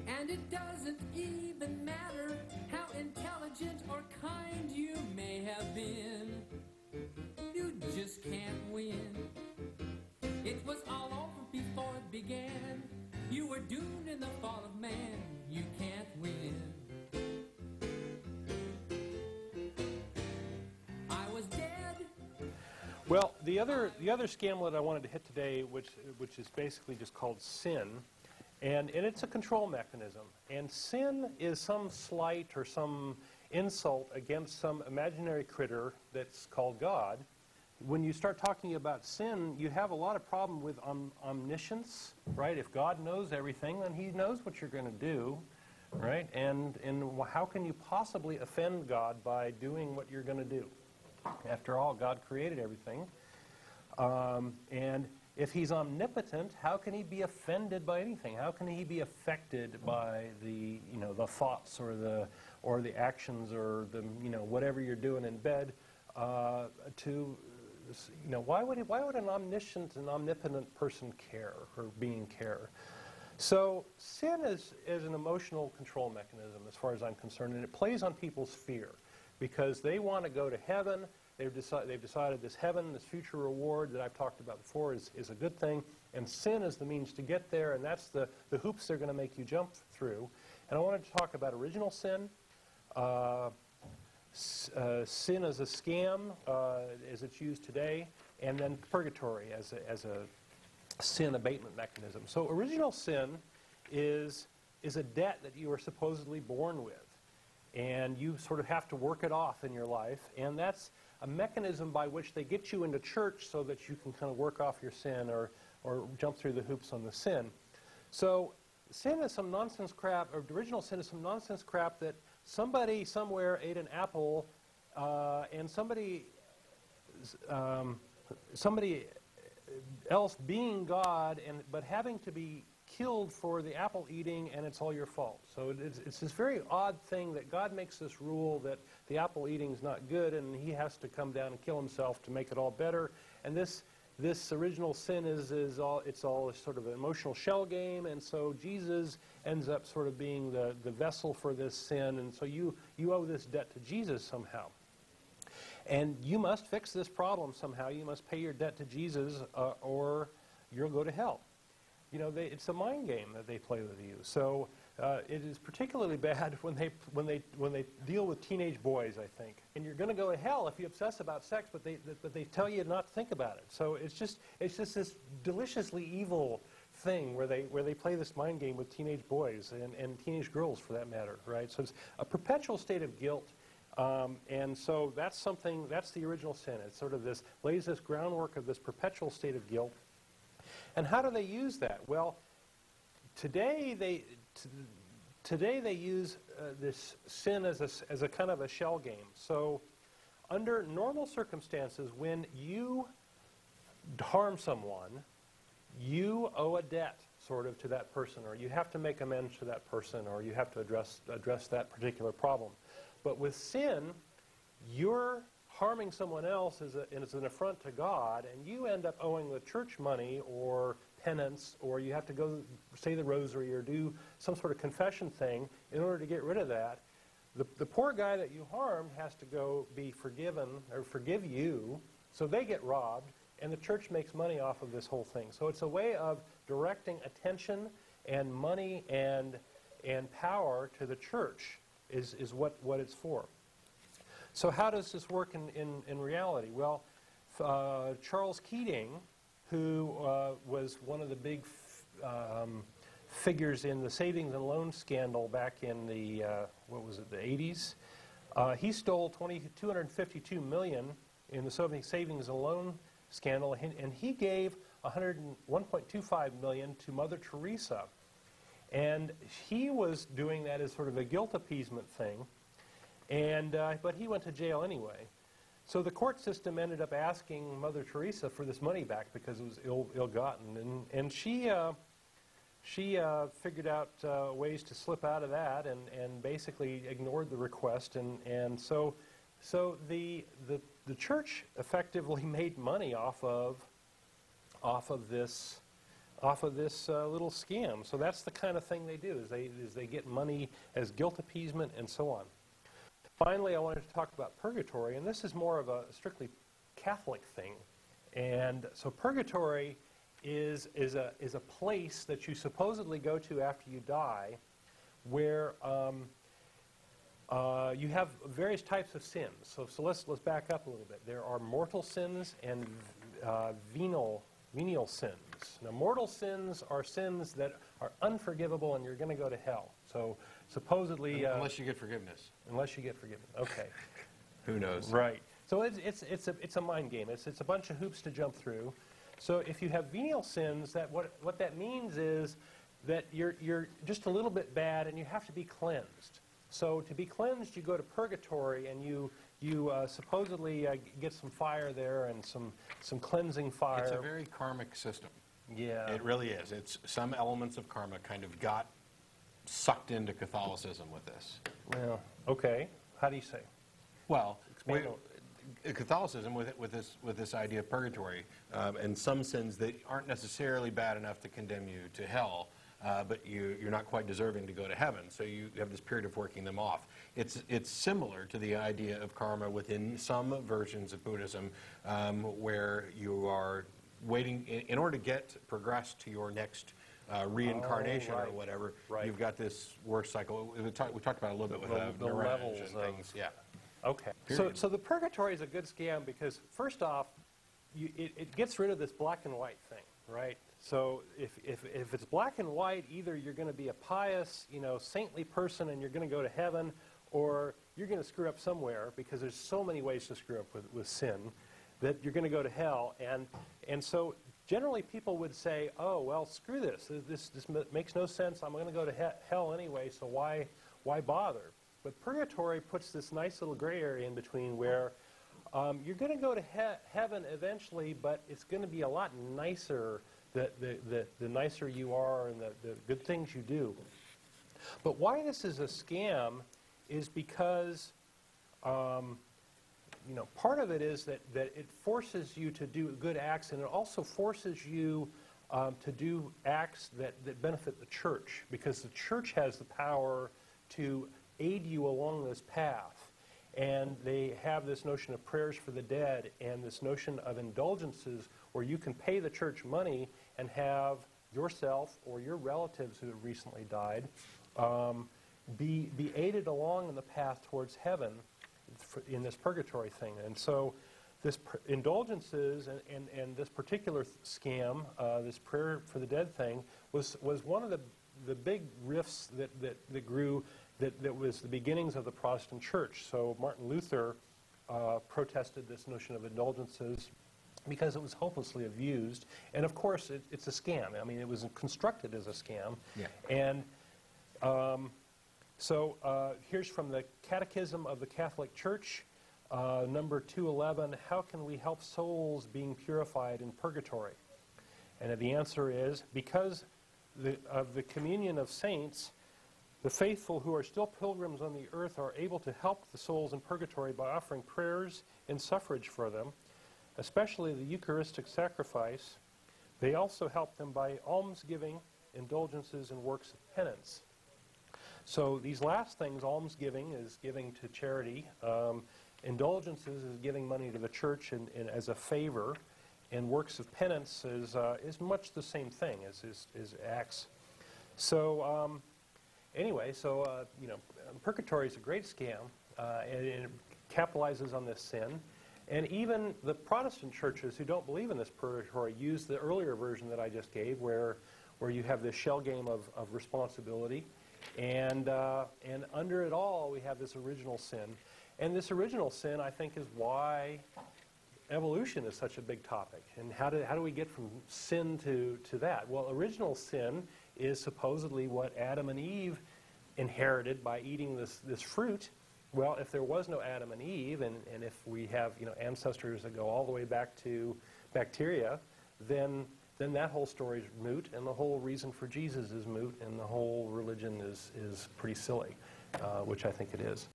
And it doesn't even matter how intelligent or kind you may have been. You just can't win. It was all over before it began. You were doomed in the fall of man. You can't win. I was dead. Well, the other scamlet I wanted to hit today, which is basically just called sin, and it's a control mechanism. And sin is some slight or some insult against some imaginary critter that's called God. When you start talking about sin, you have a lot of problem with omniscience, right? If God knows everything, then He knows what you're going to do, right? And how can you possibly offend God by doing what you're going to do? After all, God created everything. And if He's omnipotent, how can He be offended by anything? How can He be affected by the thoughts or the actions or the whatever you're doing in bed? Why would an omniscient and omnipotent person care or being care? So sin is an emotional control mechanism as far as I'm concerned, and it plays on people's fear because they want to go to heaven. They've decided this heaven, this future reward that I've talked about before is a good thing, and sin is the means to get there, and that's the hoops they're going to make you jump through. And I wanted to talk about original sin, sin as a scam as it's used today, and then purgatory as a sin abatement mechanism. So original sin is a debt that you are supposedly born with, and you sort of have to work it off in your life, and that's a mechanism by which they get you into church so that you can kind of work off your sin or jump through the hoops on the sin. So sin is some nonsense crap, or original sin is some nonsense crap that somebody somewhere ate an apple and somebody else being God but having to be killed for the apple eating, and it's all your fault. So it's this very odd thing that God makes this rule that the apple eating is not good, and He has to come down and kill Himself to make it all better. And this original sin is all sort of an emotional shell game, and so Jesus ends up sort of being the vessel for this sin, and so you owe this debt to Jesus somehow. And you must fix this problem somehow. You must pay your debt to Jesus, or you'll go to hell. It's a mind game that they play with you. So it is particularly bad when they deal with teenage boys, I think. And you're going to go to hell if you obsess about sex, but they tell you not to think about it. So it's just this deliciously evil thing where they play this mind game with teenage boys and teenage girls, for that matter, right? So it's a perpetual state of guilt. And so that's the original sin. It's sort of lays this groundwork of this perpetual state of guilt. And how do they use that? Well, today they use this sin as a kind of a shell game. So under normal circumstances, when you harm someone, you owe a debt sort of to that person, or you have to make amends to that person, or you have to address that particular problem. But with sin, you're harming someone else is an affront to God, and you end up owing the church money or penance, or you have to go say the rosary or do some sort of confession thing in order to get rid of that. The poor guy that you harmed has to go be forgiven or forgive you, so they get robbed, and the church makes money off of this whole thing. So it's a way of directing attention and money and power to the church is what it's for. So how does this work in reality? Well, Charles Keating, who was one of the big figures in the savings and loan scandal back in the, the 80s, he stole $252 million in the savings and loan scandal, and he gave $1.25 million to Mother Teresa. And he was doing that as sort of a guilt appeasement thing. But he went to jail anyway. So the court system ended up asking Mother Teresa for this money back because it was ill-gotten. And she figured out ways to slip out of that and basically ignored the request. And so the church effectively made money off of this off of this little scam. So that's the kind of thing they do, is they get money as guilt appeasement and so on. Finally, I wanted to talk about purgatory, and this is more of a strictly Catholic thing. And so purgatory is a place that you supposedly go to after you die, where you have various types of sins. So let's back up a little bit. There are mortal sins and venial sins. Now, mortal sins are sins that are unforgivable, and you're going to go to hell. So supposedly, unless you get forgiveness. Unless you get forgiveness. Okay. Who knows? Right. So it's a mind game. It's a bunch of hoops to jump through. So if you have venial sins, what that means is that you're just a little bit bad, and you have to be cleansed. So to be cleansed, you go to purgatory, and you supposedly get some fire there and some cleansing fire. It's a very karmic system. Yeah. It really is. It's some elements of karma kind of got sucked into Catholicism with this. Well, okay. How do you say? Well, Catholicism with this idea of purgatory and some sins that aren't necessarily bad enough to condemn you to hell, but you're not quite deserving to go to heaven, so you have this period of working them off. It's similar to the idea of karma within some versions of Buddhism, where you are waiting in order to progress to your next reincarnation or whatever. Right. You've got this work cycle. We talked about it a little bit with the levels and things. Yeah. Okay. So the purgatory is a good scam because, first off, it gets rid of this black and white thing, right? So if it's black and white, either you're going to be a pious, saintly person and you're going to go to heaven, or you're going to screw up somewhere, because there's so many ways to screw up with sin, that you're going to go to hell. And so generally people would say, oh, well, screw this. This makes no sense. I'm going to go to hell anyway, so why bother? But purgatory puts this nice little gray area in between where you're going to go to heaven eventually, but it's going to be a lot nicer the nicer you are and the good things you do. But why this is a scam is because part of it is that it forces you to do good acts, and it also forces you to do acts that benefit the church, because the church has the power to aid you along this path. And they have this notion of prayers for the dead and this notion of indulgences where you can pay the church money and have yourself or your relatives who have recently died be aided along in the path towards heaven in this purgatory thing. And so this indulgences and this particular scam, this prayer for the dead thing, was one of the big rifts that grew, that was the beginnings of the Protestant church. So Martin Luther protested this notion of indulgences because it was hopelessly abused. And of course, it's a scam. I mean, it was constructed as a scam. Yeah. And so here's from the Catechism of the Catholic Church, number 211, how can we help souls being purified in purgatory? And the answer is, because of the communion of saints, the faithful who are still pilgrims on the earth are able to help the souls in purgatory by offering prayers and suffrage for them, especially the Eucharistic sacrifice. They also help them by almsgiving, indulgences, and works of penance. So these last things, almsgiving is giving to charity, indulgences is giving money to the church and as a favor, and works of penance is much the same thing as acts. So anyway, so purgatory is a great scam, and it capitalizes on this sin. And even the Protestant churches who don't believe in this purgatory use the earlier version that I just gave, where you have this shell game of responsibility. And under it all, we have this original sin. And this original sin, I think, is why evolution is such a big topic. And how do we get from sin to that? Well, original sin is supposedly what Adam and Eve inherited by eating this fruit. Well, if there was no Adam and Eve, and if we have ancestors that go all the way back to bacteria, then that whole story is moot, and the whole reason for Jesus is moot, and the whole religion is pretty silly, which I think it is.